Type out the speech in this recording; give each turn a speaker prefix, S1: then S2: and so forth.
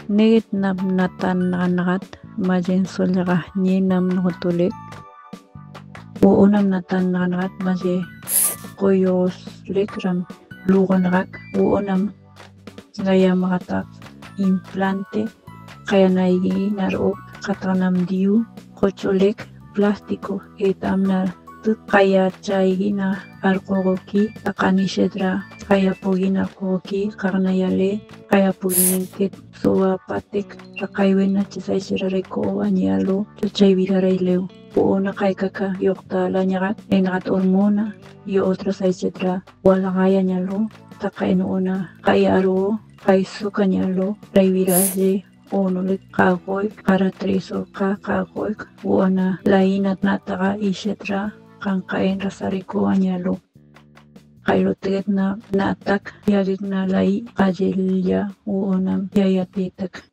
S1: negit natan nakat majen solera nyenam notulik uunam natan nakat maje koyos lekram lugonrak uunam gaya makatak implante kaya naigi naro katanam diu kocholek plastiko etam na kaya chaigi na arkogoki takanishetra kaya pogina koki karena yale kaya pogina ket soa patek takaiwena chisai sirareko anyalo chachay vidaray leo na kay kaka yokta lanyarat enakat hormona yo otras etcétera wala kaya nyalo takainuna kaya aro kay suka nyalo ray viraje onulik kagoy para treso kagoy wana lainat nataka etcétera kangkain rasariko anyalo kailo teget na natak yagik na lai kajelya uonam yayatitak